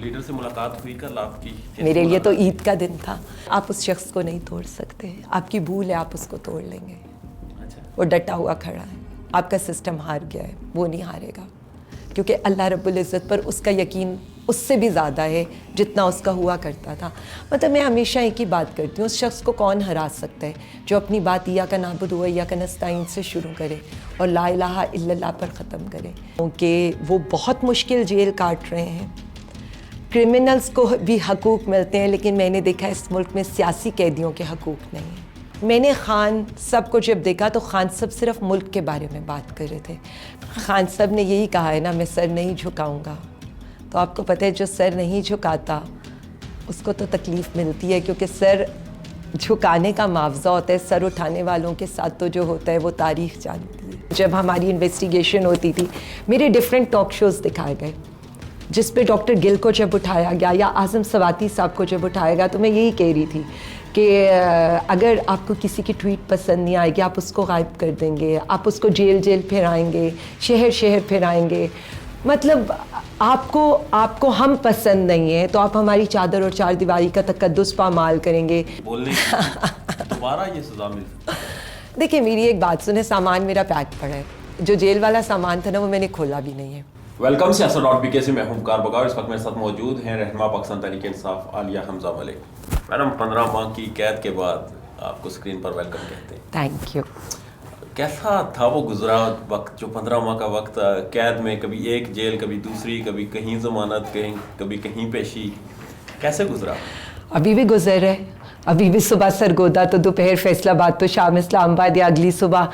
Leader سے ملاقات ہوئی کل آپ کی؟ میرے لیے تو عید کا دن تھا. آپ اس شخص کو نہیں توڑ سکتے, آپ کی بھول ہے, آپ اس کو توڑ لیں گے. وہ ڈٹا ہوا کھڑا ہے, آپ کا سسٹم ہار گیا ہے, وہ نہیں ہارے گا, کیونکہ اللہ رب العزت پر اس کا یقین اس سے بھی زیادہ ہے جتنا اس کا ہوا کرتا تھا. مطلب میں ہمیشہ ایک ہی بات کرتی ہوں, اس شخص کو کون ہرا سکتا ہے جو اپنی بات ایاک نعبد و ایاک نستعین سے شروع کرے اور لا الہ الا اللہ پر ختم کرے. کیونکہ وہ بہت مشکل جیل کاٹ رہے ہیں. کرمنلز کو بھی حقوق ملتے ہیں, لیکن میں نے دیکھا اس ملک میں سیاسی قیدیوں کے حقوق نہیں ہیں. میں نے خان صاحب کو جب دیکھا تو خان صاحب صرف ملک کے بارے میں بات کر رہے تھے. خان صاحب نے یہی کہا ہے نا, میں سر نہیں جھکاؤں گا. تو آپ کو پتہ ہے جو سر نہیں جھکاتا اس کو تو تکلیف ملتی ہے, کیونکہ سر جھکانے کا معاوضہ ہوتا ہے, سر اٹھانے والوں کے ساتھ تو جو ہوتا ہے وہ تاریخ جانتی ہے. جب ہماری انویسٹیگیشن ہوتی تھی میرے ڈیفرنٹ ٹاک شوز دکھائے گئے, جس پہ ڈاکٹر گل کو جب اٹھایا گیا یا اعظم سواتی صاحب کو جب اٹھایا گیا, تو میں یہی کہہ رہی تھی کہ اگر آپ کو کسی کی ٹویٹ پسند نہیں آئے گی آپ اس کو غائب کر دیں گے, آپ اس کو جیل پھرائیں گے, شہر پھرائیں گے. مطلب آپ کو ہم پسند نہیں ہیں تو آپ ہماری چادر اور چار دیواری کا تقدس پامال کریں گے. بولنے دوبارہ یہ سزا مل سکتی ہے. دیکھیں میری ایک بات سنیں, سامان میرا پیک پڑا ہے, جو جیل والا سامان تھا نا وہ میں نے کھولا بھی نہیں ہے. ویلکم سیاست.pk سے میں ہوں وقار بغاؤ. اس وقت میرے ساتھ موجود ہیں رہنما پاکستان تحریک انصاف عالیہ حمزہ ملک. میڈم 15 ماہ کی قید کے بعد آپ کو اسکرین پر ویلکم کہتے ہیں. Thank you. کیسا تھا وہ گزرا وقت, جو 15 ماہ کا وقت قید میں, کبھی ایک جیل کبھی دوسری, کبھی کہیں ضمانت کبھی کہیں پیشی, کیسے گزرا؟ ابھی بھی گزر رہے, ابھی بھی صبح سرگودا تو دوپہر فیصل آباد تو شام اسلام آباد یا اگلی صبح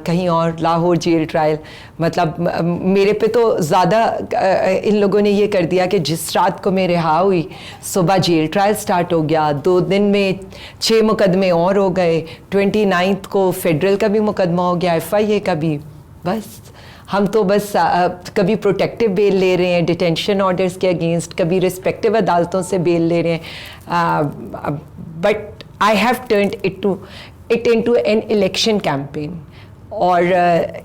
کہیں اور لاہور جیل ٹرائل. مطلب میرے پہ تو زیادہ ان لوگوں نے یہ کر دیا کہ جس رات کو میں رہا ہوئی صبح جیل ٹرائل سٹارٹ ہو گیا, 2 دن میں 6 مقدمے اور ہو گئے, 29 کو فیڈرل کا بھی مقدمہ ہو گیا, FIA کا بھی. بس ہم تو بس کبھی پروٹیکٹیو بیل لے رہے ہیں ڈیٹینشن آرڈرز کے اگینسٹ, کبھی رسپیکٹیو عدالتوں سے بیل لے رہے ہیں. But I have turned it into an election campaign, اور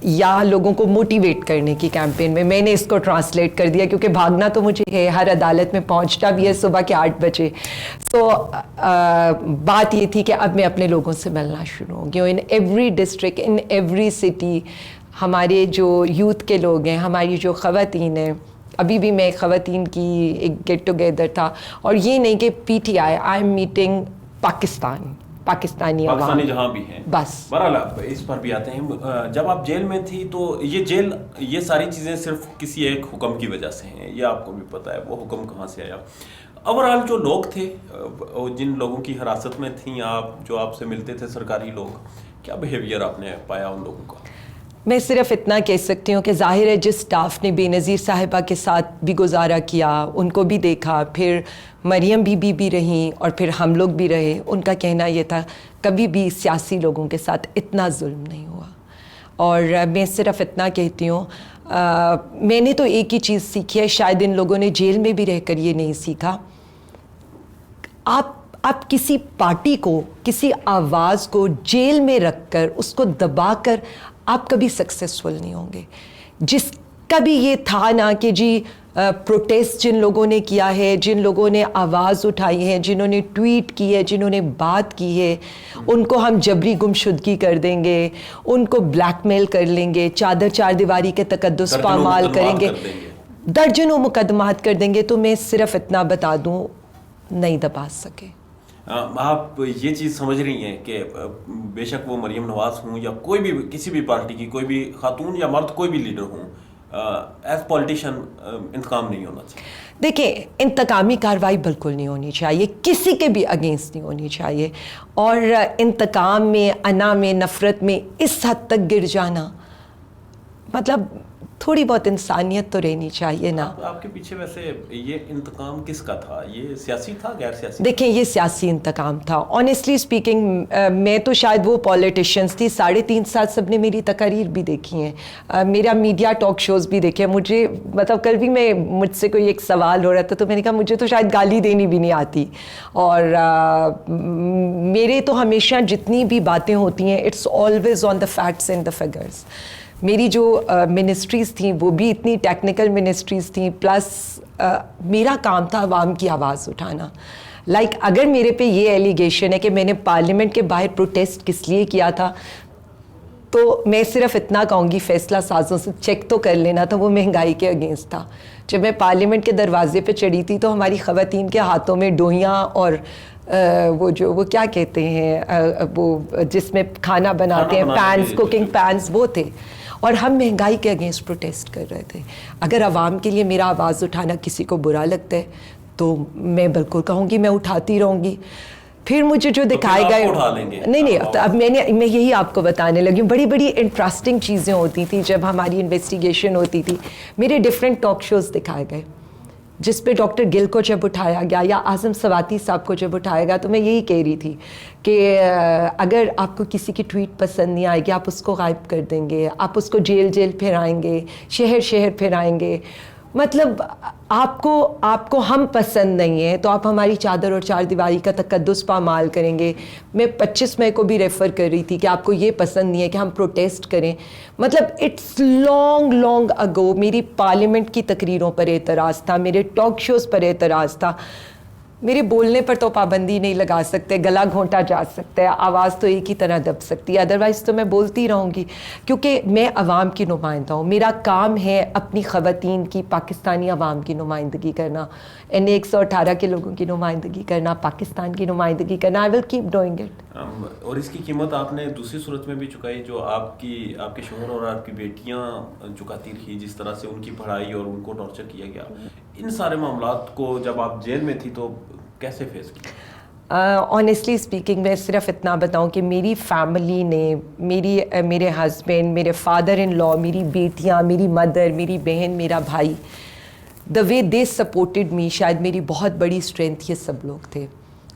یا لوگوں کو موٹیویٹ کرنے کی کیمپین میں نے اس کو ٹرانسلیٹ کر دیا, کیونکہ بھاگنا تو مجھے ہے, ہر عدالت میں پہنچنا بھی ہے صبح کے 8 بجے. تو بات یہ تھی کہ اب میں اپنے لوگوں سے ملنا شروع ہوں گی. In every district, in every city ہمارے جو یوتھ کے لوگ ہیں, ہماری جو خواتین ہیں, ابھی بھی میں خواتین کی ایک گیٹ ٹوگیدر تھا, اور یہ نہیں کہ PTI, I am meeting Pakistani جہاں بھی ہیں. بس بہرحال اس پر بھی آتے ہیں. جب آپ جیل میں تھی تو یہ ساری چیزیں صرف کسی ایک حکم کی وجہ سے ہیں, یہ آپ کو بھی پتہ ہے, وہ حکم کہاں سے آیا؟ اوورآل جو لوگ تھے, جن لوگوں کی حراست میں تھیں آپ, جو آپ سے ملتے تھے سرکاری لوگ, کیا بیہیویئر آپ نے پایا ان لوگوں کا؟ میں صرف اتنا کہہ سکتی ہوں کہ ظاہر ہے جس سٹاف نے بے نظیر صاحبہ کے ساتھ بھی گزارا کیا, ان کو بھی دیکھا, پھر مریم بی بھی رہیں, اور پھر ہم لوگ بھی رہے, ان کا کہنا یہ تھا کبھی بھی سیاسی لوگوں کے ساتھ اتنا ظلم نہیں ہوا. اور میں صرف اتنا کہتی ہوں, میں نے تو ایک ہی چیز سیکھی ہے, شاید ان لوگوں نے جیل میں بھی رہ کر یہ نہیں سیکھا. آپ کسی پارٹی کو, کسی آواز کو جیل میں رکھ کر, اس کو دبا کر آپ کبھی سکسیسفل نہیں ہوں گے. جس کا بھی یہ تھا نا کہ جی پروٹیسٹ جن لوگوں نے کیا ہے, جن لوگوں نے آواز اٹھائی ہے, جنہوں نے ٹویٹ کی ہے, جنہوں نے بات کی ہے, ان کو ہم جبری گمشدگی کر دیں گے, ان کو بلیک میل کر لیں گے, چادر چار دیواری کے تقدس پامال کریں گے, درجنوں مقدمات کر دیں گے. تو میں صرف اتنا بتا دوں, نہیں دبا سکے. آپ یہ چیز سمجھ رہی ہیں کہ بے شک وہ مریم نواز ہوں یا کوئی بھی کسی بھی پارٹی کی کوئی بھی خاتون یا مرد, کوئی بھی لیڈر ہوں, ایز پولیٹیشین انتقام نہیں ہونا چاہیے؟ دیکھیں, انتقامی کارروائی بالکل نہیں ہونی چاہیے, کسی کے بھی اگینسٹ نہیں ہونی چاہیے. اور انتقام میں, انا میں, نفرت میں اس حد تک گر جانا, مطلب تھوڑی بہت انسانیت تو رہنی چاہیے نا. آپ کے پیچھے ویسے یہ انتقام کس کا تھا؟ یہ سیاسی تھا, غیر سیاسی؟ دیکھیں یہ سیاسی انتقام تھا. آنیسٹلی اسپیکنگ میں تو شاید وہ پولیٹیشنز تھی, 3.5 سال سب نے میری تقاریر بھی دیکھی ہیں, میرا میڈیا ٹاک شوز بھی دیکھے. مجھے مطلب کل بھی مجھ سے کوئی ایک سوال ہو رہا تھا تو میں نے کہا مجھے تو شاید گالی دینی بھی نہیں آتی, اور میرے تو ہمیشہ جتنی بھی باتیں ہوتی ہیں it's always on the facts and the figures. میری جو منسٹریز تھیں وہ بھی اتنی ٹیکنیکل منسٹریز تھیں، پلس میرا کام تھا عوام کی آواز اٹھانا. لائک اگر میرے پہ یہ ایلیگیشن ہے کہ میں نے پارلیمنٹ کے باہر پروٹیسٹ کس لیے کیا تھا، تو میں صرف اتنا کہوں گی فیصلہ سازوں سے چیک تو کر لینا تھا، وہ مہنگائی کے اگینسٹ تھا. جب میں پارلیمنٹ کے دروازے پہ چڑھی تھی تو ہماری خواتین کے ہاتھوں میں ڈویاں اور وہ کیا کہتے ہیں وہ جس میں کھانا بناتے ہیں، پینس، کوکنگ پینس، وہ تھے، اور ہم مہنگائی کے اگینسٹ پروٹیسٹ کر رہے تھے. اگر عوام کے لیے میرا آواز اٹھانا کسی کو برا لگتا ہے تو میں بالکل کہوں گی میں اٹھاتی رہوں گی. پھر مجھے جو دکھائے گئے نہیں اب میں یہی آپ کو بتانے لگی ہوں. بڑی بڑی انٹرسٹنگ چیزیں ہوتی تھیں جب ہماری انویسٹیگیشن ہوتی تھی. میرے ڈفرینٹ ٹاک شوز دکھائے گئے جس پہ ڈاکٹر گل کو جب اٹھایا گیا یا اعظم سواتی صاحب کو جب اٹھایا گیا، تو میں یہی کہہ رہی تھی کہ اگر آپ کو کسی کی ٹویٹ پسند نہیں آئے گی آپ اس کو غائب کر دیں گے، آپ اس کو جیل پھرائیں گے، شہر پھرائیں گے. مطلب آپ کو ہم پسند نہیں ہیں تو آپ ہماری چادر اور چار دیواری کا تقدس پامال کریں گے. میں 25 مئی کو بھی ریفر کر رہی تھی کہ آپ کو یہ پسند نہیں ہے کہ ہم پروٹیسٹ کریں. مطلب اٹس لانگ اگو میری پارلیمنٹ کی تقریروں پر اعتراض تھا، میرے ٹاک شوز پر اعتراض تھا. میرے بولنے پر تو پابندی نہیں لگا سکتے، گلا گھونٹا جا سکتا ہے، آواز تو ایک ہی طرح دب سکتی ہے، ادروائز تو میں بولتی رہوں گی کیونکہ میں عوام کی نمائندہ ہوں. میرا کام ہے اپنی خواتین کی، پاکستانی عوام کی نمائندگی کرنا، N118 کے لوگوں کی نمائندگی کرنا، پاکستان کی نمائندگی کرنا. آئی ول کیپ ڈوئنگ اٹ. اور اس کی قیمت آپ نے دوسری صورت میں بھی چکائی، جو آپ کے شوہر اور آپ کی بیٹیاں چکاتی رہی، جس طرح سے ان کی پڑھائی اور ان کو ٹارچر کیا گیا. ان سارے معاملات کو جب آپ جیل میں تھی تو کیسے فیس کیا؟ آنیسٹلی اسپیکنگ میں صرف اتنا بتاؤں کہ میری فیملی نے میرے ہسبینڈ، میرے فادر ان لا، میری بیٹیاں، میری مدر، میری بہن، میرا بھائی، دا وے دے سپورٹڈ می، شاید میری بہت بڑی اسٹرینتھ یہ سب لوگ تھے.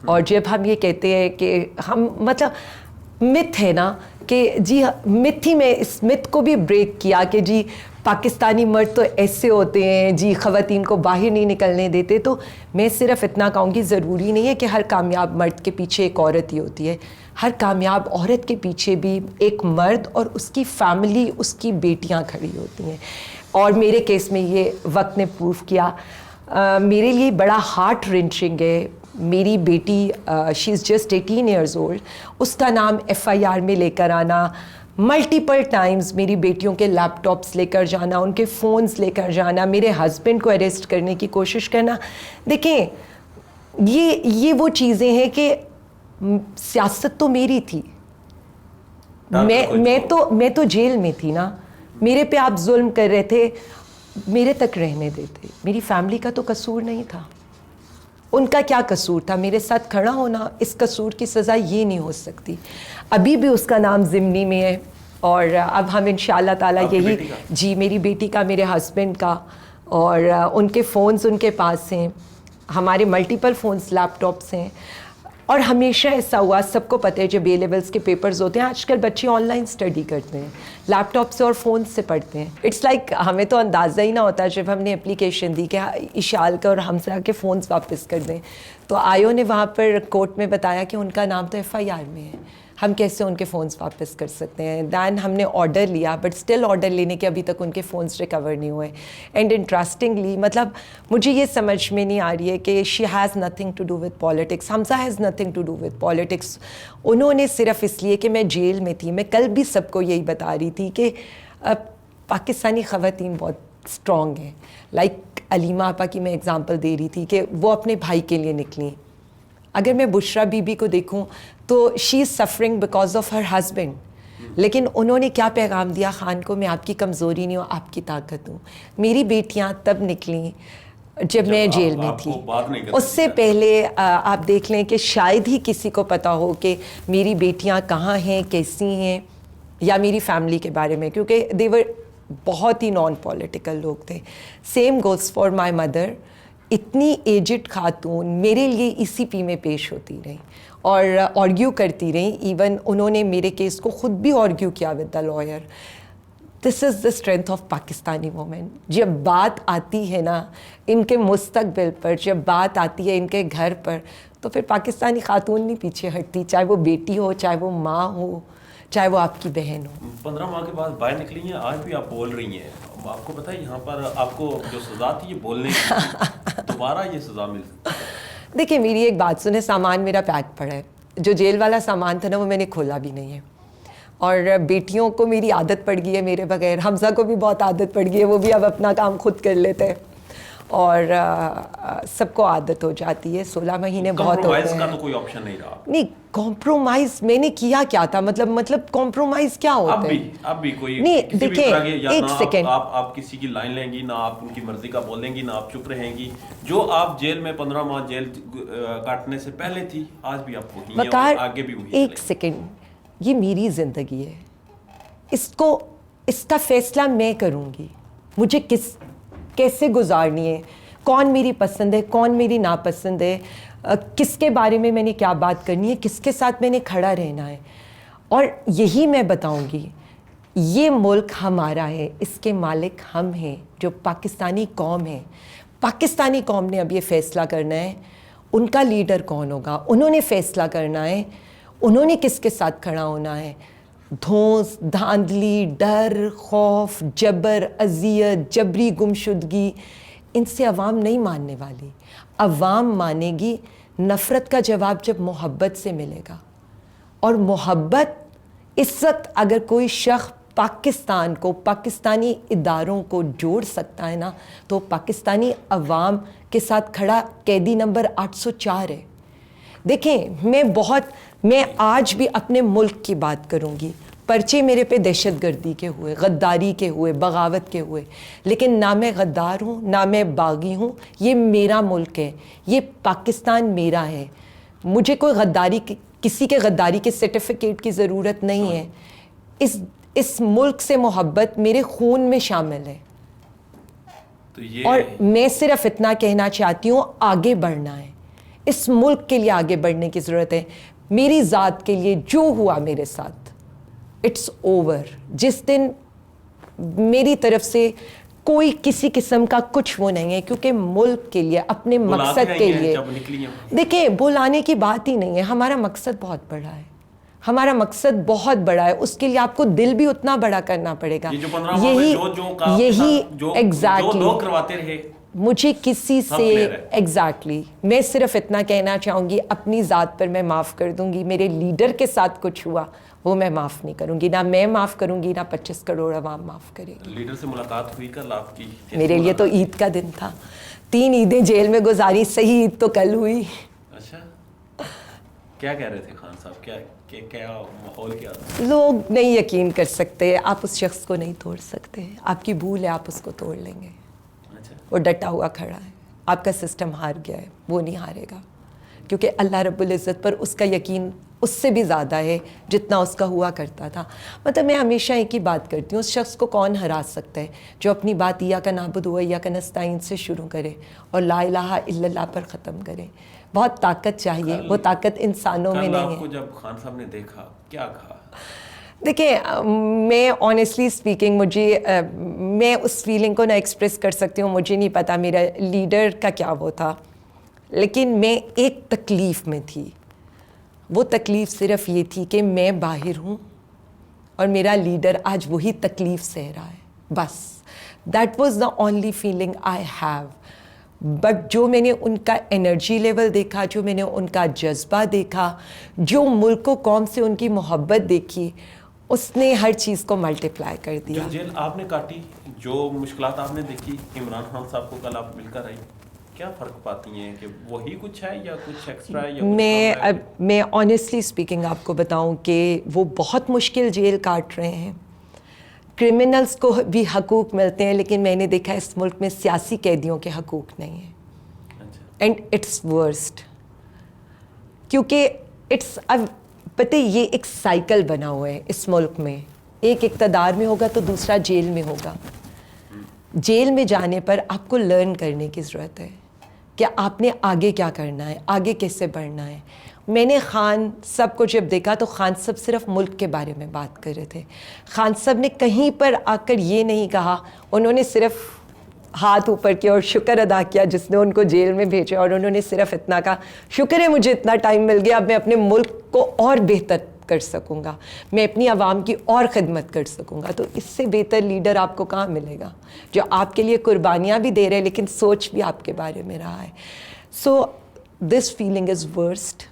اور جب ہم یہ کہتے ہیں کہ ہم مطلب متھ ہے نا کہ جی متھ ہی میں اس متھ کو بھی بریک کیا کہ جی پاکستانی مرد تو ایسے ہوتے ہیں جی خواتین کو باہر نہیں نکلنے دیتے. تو میں صرف اتنا کہوں گی ضروری نہیں ہے کہ ہر کامیاب مرد کے پیچھے ایک عورت ہی ہوتی ہے. ہر کامیاب عورت کے پیچھے بھی ایک مرد اور اس کی فیملی، اس کی بیٹیاں کھڑی ہوتی ہیں. اور میرے کیس میں یہ وقت نے پروف کیا. میرے لیے بڑا ہارٹ رینچنگ ہے. میری بیٹی شی از جسٹ 18 ایئرز اولڈ، اس کا نام FIR میں لے کر آنا، ملٹیپل ٹائمز میری بیٹیوں کے لیپ ٹاپس لے کر جانا، ان کے فونز لے کر جانا، میرے ہسبینڈ کو اریسٹ کرنے کی کوشش کرنا. دیکھیں یہ وہ چیزیں ہیں کہ سیاست تو میری تھی، میں تو جیل میں تھی نا. میرے پہ آپ ظلم کر رہے تھے، میرے تک رہنے دیتے. میری فیملی کا تو قصور نہیں تھا، ان کا کیا قصور تھا میرے ساتھ کھڑا ہونا؟ اس قصور کی سزا یہ نہیں ہو سکتی. ابھی بھی اس کا نام ضمنی میں ہے، اور اب ہم انشاءاللہ تعالیٰ یہی جی میری بیٹی کا، میرے ہسبینڈ کا، اور ان کے فونز ان کے پاس ہیں، ہمارے ملٹیپل فونز، لیپ ٹاپس ہیں. اور ہمیشہ ایسا ہوا، سب کو پتہ ہے جب A لیولس کے پیپرز ہوتے ہیں آج کل بچے آن لائن اسٹڈی کرتے ہیں، لیپ ٹاپ سے اور فون سے پڑھتے ہیں. اٹس لائک ہمیں تو اندازہ ہی نہ ہوتا جب ہم نے اپلیکیشن دی کہ اشال کا اور حمزہ کے فونز واپس کر دیں، تو آئیو نے وہاں پر کورٹ میں بتایا کہ ان کا نام تو FIR میں ہے، ہم کیسے ان کے فونز واپس کر سکتے ہیں. دین ہم نے آرڈر لیا، بٹ اسٹل آرڈر لینے کے ابھی تک ان کے فونز ریکور نہیں ہوئے. اینڈ انٹرسٹنگلی مطلب مجھے یہ سمجھ میں نہیں آ رہی ہے کہ she has nothing to do with politics, Hamza has nothing to do with politics. انہوں نے صرف اس لیے کہ میں جیل میں تھی، میں کل بھی سب کو یہی بتا رہی تھی کہ پاکستانی خواتین بہت اسٹرانگ ہیں. لائک علیمہ آپا کی میں اگزامپل دے رہی تھی کہ وہ اپنے بھائی کے لیے نکلیں. اگر میں بشرا بی بی کو دیکھوں تو she is suffering because of her husband, لیکن انہوں نے کیا پیغام دیا خان کو؟ میں آپ کی کمزوری نہیں ہوں، آپ کی طاقت ہوں. میری بیٹیاں تب نکلیں جب میں جیل میں تھی. اس سے پہلے آپ دیکھ لیں کہ شاید ہی کسی کو پتا ہو کہ میری بیٹیاں کہاں ہیں، کیسی ہیں، یا میری فیملی کے بارے میں، کیونکہ they were بہت ہی نان پولیٹیکل لوگ تھے. Same goes for my mother. اتنی ایجڈ خاتون میرے لیے ECP میں پیش ہوتی رہیں اور آرگیو کرتی رہیں. ایون انہوں نے میرے کیس کو خود بھی آرگیو کیا with the lawyer. This is the strength of Pakistani women. جب بات آتی ہے نا ان کے مستقبل پر، جب بات آتی ہے ان کے گھر پر، تو پھر پاکستانی خاتون نہیں پیچھے ہٹتی، چاہے وہ بیٹی ہو، چاہے وہ ماں ہو، چاہے وہ آپ کی بہن ہو. 15 ماہ کے بعد باہر نکلی ہیں, آج بھی آپ بول رہی ہیں. آپ کو پتہ ہے یہاں پر آپ کو جو سزا تھی یہ بولنے کی, دوبارہ یہ سزا مل سکتی ہے. دیکھیں میری ایک بات سنیں, سامان میرا پیک پڑا ہے. جو جیل والا سامان تھا نا وہ میں نے کھولا بھی نہیں ہے. اور بیٹیوں کو میری عادت پڑ گئی ہے میرے بغیر, حمزہ کو بھی بہت عادت پڑ گئی ہے, وہ بھی اب اپنا کام خود کر لیتے ہیں, اور سب کو عادت ہو جاتی ہے. 16 مہینے بہت ہوتے ہیں. کا تو کوئی آپشن نہیں رہا. نہیں, کمپرومائز میں نے کیا تھا, مطلب کمپرومائز کیا ہوتا ہے. اب بھی کوئی نہیں دیکھیں, ایک سیکنڈ, آپ کسی کی لائن لیں گی, نہ آپ ان کی مرضی کا بولیں گی, نہ آپ چپ رہیں گی. جو آپ جیل میں 15 ماہ جیل کاٹنے سے پہلے تھی, آج بھی آپ وہی ہیں اور آگے بھی وہی. ایک سیکنڈ, یہ میری زندگی ہے, اس کا فیصلہ میں کروں گی. مجھے کیسے گزارنی ہے, کون میری پسند ہے, کون میری ناپسند ہے, کس کے بارے میں نے کیا بات کرنی ہے, کس کے ساتھ میں نے کھڑا رہنا ہے, اور یہی میں بتاؤں گی. یہ ملک ہمارا ہے, اس کے مالک ہم ہیں, جو پاکستانی قوم ہے. پاکستانی قوم نے اب یہ فیصلہ کرنا ہے ان کا لیڈر کون ہوگا. انہوں نے فیصلہ کرنا ہے انہوں نے کس کے ساتھ کھڑا ہونا ہے. دھونس, دھاندلی, ڈر, خوف, جبر, اذیت, جبری گمشدگی, ان سے عوام نہیں ماننے والی. عوام مانے گی نفرت کا جواب جب محبت سے ملے گا. اور محبت اس وقت اگر کوئی شخص پاکستان کو, پاکستانی اداروں کو جوڑ سکتا ہے نا, تو پاکستانی عوام کے ساتھ کھڑا قیدی نمبر 804 ہے. دیکھیں میں آج بھی اپنے ملک کی بات کروں گی. پرچے میرے پہ دہشت گردی کے ہوئے, غداری کے ہوئے, بغاوت کے ہوئے, لیکن نہ میں غدار ہوں, نہ میں باغی ہوں. یہ میرا ملک ہے, یہ پاکستان میرا ہے. مجھے کوئی غداری, کسی کے غداری کے سرٹیفکیٹ کی ضرورت نہیں ہے. اس ملک سے محبت میرے خون میں شامل ہے. اور میں صرف اتنا کہنا چاہتی ہوں, آگے بڑھنا ہے. اس ملک کے لیے آگے بڑھنے کی ضرورت ہے. میری ذات کے لیے جو ہوا میرے ساتھ, اٹس اوور. جس دن میری طرف سے کوئی کسی قسم کا کچھ وہ نہیں ہے, کیونکہ ملک کے لیے, اپنے مقصد کے لیے. دیکھیں بلانے کی بات ہی نہیں ہے, ہمارا مقصد بہت بڑا ہے. ہمارا مقصد بہت بڑا ہے, اس کے لیے آپ کو دل بھی اتنا بڑا کرنا پڑے گا. یہی ایگزیکٹلی مجھے کسی سے ایگزیکٹلی میں صرف اتنا کہنا چاہوں گی, اپنی ذات پر میں معاف کر دوں گی. میرے لیڈر کے ساتھ کچھ ہوا وہ میں معاف نہیں کروں گی, نہ میں معاف کروں گی, نہ 25 کروڑ عوام معاف کرے گی. لیڈر سے ملاقات ہوئی کل آپ کی؟ میرے لیے تو عید کا دن تھا. 3 عیدیں جیل میں گزاری, صحیح عید تو کل ہوئی. اچھا, کیا کہہ رہے تھے خان صاحب, کیا ماحول کیا تھا؟ لوگ نہیں یقین کر سکتے. آپ اس شخص کو نہیں توڑ سکتے. آپ کی بھول ہے, آپ اس کو توڑ لیں گے. وہ ڈٹا ہوا کھڑا ہے. آپ کا سسٹم ہار گیا ہے, وہ نہیں ہارے گا, کیونکہ اللہ رب العزت پر اس کا یقین اس سے بھی زیادہ ہے جتنا اس کا ہوا کرتا تھا. مطلب میں ہمیشہ ایک ہی بات کرتی ہوں, اس شخص کو کون ہرا سکتا ہے جو اپنی بات ایاک نعبد و ایاک نستعین سے شروع کرے اور لا الہ الا اللہ پر ختم کرے. بہت طاقت چاہیے, وہ طاقت انسانوں میں نہیں ہے. آپ کو جب خان صاحب نے دیکھا کیا کہا؟ دیکھیں میں آنیسٹلی اسپیکنگ, میں اس فیلنگ کو نہ ایکسپریس کر سکتی ہوں. مجھے نہیں پتا میرا لیڈر کا کیا وہ تھا, لیکن میں ایک تکلیف میں تھی. وہ تکلیف صرف یہ تھی کہ میں باہر ہوں اور میرا لیڈر آج وہی تکلیف سہ رہا ہے. بس that was the only feeling I have. But جو میں نے ان کا انرجی لیول دیکھا, جو میں نے ان کا جذبہ دیکھا, جو ملک و قوم سے ان کی محبت دیکھی, اس نے ہر چیز کو ملٹیپلائی کر دیا. جو جیل آپ نے کاٹی, جو مشکلات آپ نے دیکھی, عمران خان صاحب کو کل آپ مل کر آئی, کیا فرق پاتی ہیں کہ وہی کچھ ہے یا کچھ ایکسٹرا ہے یا میں آنیسٹلی اسپیکنگ آپ کو بتاؤں کہ وہ بہت مشکل جیل کاٹ رہے ہیں. کرمنلز کو بھی حقوق ملتے ہیں, لیکن میں نے دیکھا اس ملک میں سیاسی قیدیوں کے حقوق نہیں ہیں. اینڈ اٹس ورسٹ, کیونکہ پتہ یہ ایک سائیکل بنا ہوا ہے اس ملک میں. ایک اقتدار میں ہوگا تو دوسرا جیل میں ہوگا. جیل میں جانے پر آپ کو لرن کرنے کی ضرورت ہے کہ آپ نے آگے کیا کرنا ہے, آگے کیسے بڑھنا ہے. میں نے خان صاحب کو جب دیکھا تو خان صاحب صرف ملک کے بارے میں بات کر رہے تھے. خان صاحب نے کہیں پر آ کر یہ نہیں کہا, انہوں نے صرف ہاتھ اوپر کیا اور شکر ادا کیا جس نے ان کو جیل میں بھیجا, اور انہوں نے صرف اتنا کہا شکر ہے مجھے اتنا ٹائم مل گیا, اب میں اپنے ملک کو اور بہتر کر سکوں گا, میں اپنی عوام کی اور خدمت کر سکوں گا, تو اس سے بہتر لیڈر آپ کو کہاں ملے گا جو آپ کے لیے قربانیاں بھی دے رہے لیکن سوچ بھی آپ کے بارے میں رہا ہے. So this feeling is worst.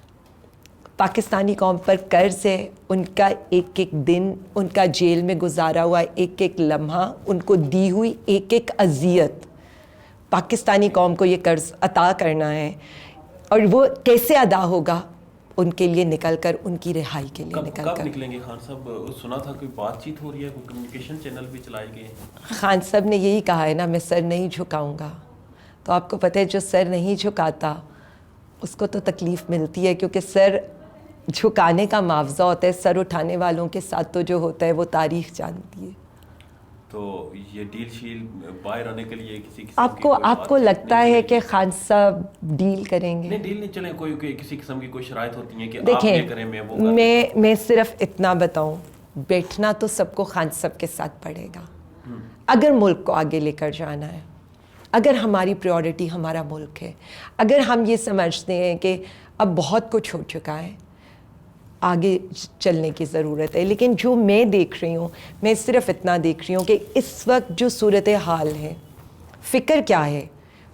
Pakistani قوم پر قرض ہے, ان کا ایک ایک دن, ان کا جیل میں گزارا ہوا ایک ایک لمحہ, ان کو دی ہوئی ایک ایک اذیت, پاکستانی قوم کو یہ قرض عطا کرنا ہے. اور وہ کیسے ادا ہوگا؟ ان کے لیے نکل کر, ان کی رہائی کے لیے نکل کر. کب نکلیں گے خان صاحب؟ سنا تھا کوئی بات چیت ہو رہی ہے, کوئی کمیونیکیشن چینل بھی چلائے گئے. خان صاحب نے یہی کہا ہے نا, میں سر نہیں جھکاؤں گا. تو آپ کو پتہ ہے جو سر نہیں جھکاتا اس کو تو تکلیف ملتی ہے, کیونکہ سر جھکانے کا معاوضہ ہوتا ہے, سر اٹھانے والوں کے ساتھ تو جو ہوتا ہے وہ تاریخ جانتی ہے. تو یہ ڈیل شیل باہر آنے کے لیے کسی آپ کو لگتا ہے کہ خان صاحب ڈیل کریں گے؟ نہیں, ڈیل نہیں چلیں, کوئی کسی قسم کی کوئی شرائط ہوتی ہیں کہ آپ یہ کریں میں وہ کریں. میں صرف اتنا بتاؤں, بیٹھنا تو سب کو خان صاحب کے ساتھ پڑے گا. اگر ملک کو آگے لے کر جانا ہے, اگر ہماری پریورٹی ہمارا ملک ہے, اگر ہم یہ سمجھتے ہیں کہ اب بہت کچھ ہو چکا ہے, آگے چلنے کی ضرورت ہے. لیکن جو میں دیکھ رہی ہوں, میں صرف اتنا دیکھ رہی ہوں کہ اس وقت جو صورت حال ہے, فکر کیا ہے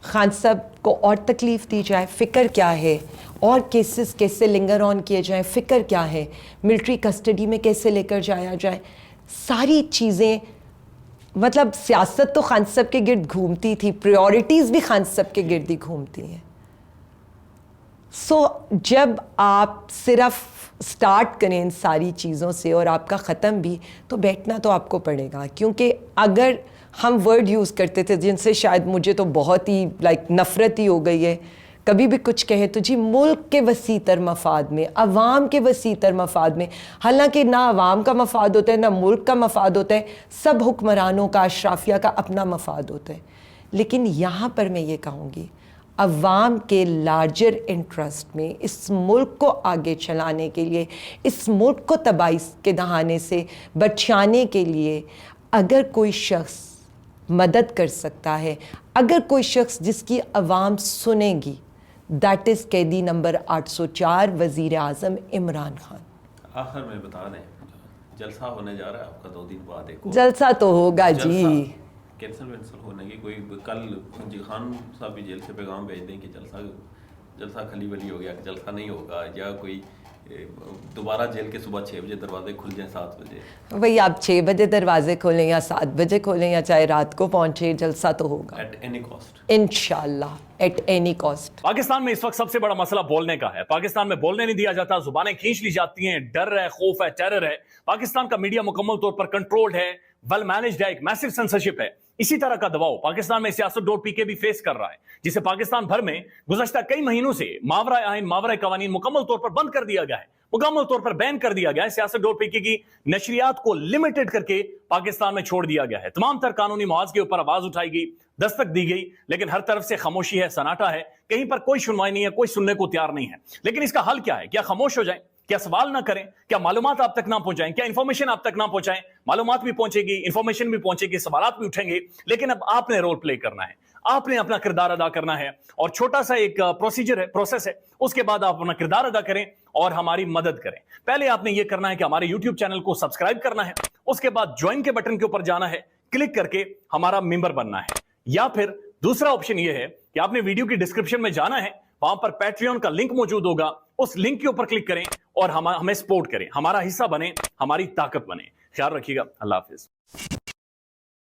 خان صاحب کو اور تکلیف دی جائے, فکر کیا ہے اور کیسز کیسے لنگر آن کیے جائیں, فکر کیا ہے ملٹری کسٹڈی میں کیسے لے کر جایا جائے. ساری چیزیں, مطلب سیاست تو خان صاحب کے گرد گھومتی تھی, پریورٹیز بھی خان صاحب کے گرد ہی گھومتی ہیں. سو جب آپ صرف سٹارٹ کریں ان ساری چیزوں سے اور آپ کا ختم بھی, تو بیٹھنا تو آپ کو پڑے گا. کیونکہ اگر ہم ورڈ یوز کرتے تھے جن سے شاید مجھے تو بہت ہی نفرت ہی ہو گئی ہے, کبھی بھی کچھ کہے تو جی ملک کے وسیع تر مفاد میں, عوام کے وسیع تر مفاد میں, حالانکہ نہ عوام کا مفاد ہوتا ہے نہ ملک کا مفاد ہوتا ہے, سب حکمرانوں کا, اشرافیہ کا اپنا مفاد ہوتا ہے. لیکن یہاں پر میں یہ کہوں گی, عوام کے لارجر انٹرسٹ میں, اس ملک کو آگے چلانے کے لیے, اس ملک کو تباہی کے دہانے سے بچانے کے لیے, اگر کوئی شخص مدد کر سکتا ہے, اگر کوئی شخص جس کی عوام سنے گی, دیٹ از قیدی نمبر 804 وزیر اعظم عمران خان. آخر میں بتا دیں, جلسہ ہونے جا رہا ہے آپ کا 2 دن بعد. ایک جلسہ تو ہوگا جی, کینسل وینسل ہونے کی کوئی, کل خان صاحب بھی جیل سے پیغام بھیج دیں کہ جلسہ کھلی ولی ہو گیا, جلسہ نہیں ہوگا, یا کوئی دوبارہ جیل کے صبح 6 بجے دروازے کھل جائیں 7 بجے. بھئی آپ 6 بجے دروازے کھولیں یا 7 بجے کھولیں یا چاہے رات کو پہنچے, جلسہ تو ہوگا ایٹ اینی کاسٹ, انشاءاللہ ایٹ اینی کاسٹ. پاکستان میں اس وقت سب سے بڑا مسئلہ بولنے کا ہے. پاکستان میں بولنے نہیں دیا جاتا, زبانیں کھینچ لی جاتی ہیں, ڈر ہے, خوف ہے, ٹیرر ہے. پاکستان کا میڈیا مکمل طور پر کنٹرولڈ ہے, ویل مینجڈ ہے, ایک میسو سینسرشپ ہے. اسی طرح کا دباؤ پاکستان میں سیاست.pk بھی فیس کر رہا ہے, جسے پاکستان بھر میں گزشتہ کئی مہینوں سے ماورائے آئین, ماورائے قوانین مکمل طور پر بند کر دیا گیا ہے, مکمل طور پر بین کر دیا گیا ہے. سیاست.pk کی نشریات کو لمیٹڈ کر کے پاکستان میں چھوڑ دیا گیا ہے. تمام تر قانونی محاذ کے اوپر آواز اٹھائی گئی, دستک دی گئی, لیکن ہر طرف سے خاموشی ہے, سناٹا ہے, کہیں پر کوئی سنوائی نہیں ہے, کوئی سننے کو تیار نہیں ہے. لیکن اس کا حل کیا ہے؟ کیا خاموش ہو جائیں؟ کیا سوال نہ کریں؟ کیا معلومات آپ تک نہ پہنچائیں؟ کیا انفارمیشن آپ تک نہ پہنچائیں؟ معلومات بھی پہنچے گی, انفارمیشن بھی پہنچے گی, سوالات بھی اٹھیں گے, لیکن اب آپ نے رول پلے کرنا ہے, آپ نے اپنا کردار ادا کرنا ہے. اور چھوٹا سا ایک پروسیجر ہے, پروسیس ہے, اس کے بعد آپ اپنا کردار ادا کریں اور ہماری مدد کریں. پہلے آپ نے یہ کرنا ہے کہ ہمارے یوٹیوب چینل کو سبسکرائب کرنا ہے, اس کے بعد جوائن کے بٹن کے اوپر جانا ہے, کلک کر کے ہمارا ممبر بننا ہے. یا پھر دوسرا آپشن یہ ہے کہ آپ نے ویڈیو کی ڈسکرپشن میں جانا ہے, وہاں پر پیٹریون کا لنک موجود ہوگا, اس لنک کے اوپر کلک کریں اور ہمیں سپورٹ کریں, ہمارا حصہ بنیں, ہماری طاقت بنیں. خیال رکھیے گا. اللہ حافظ.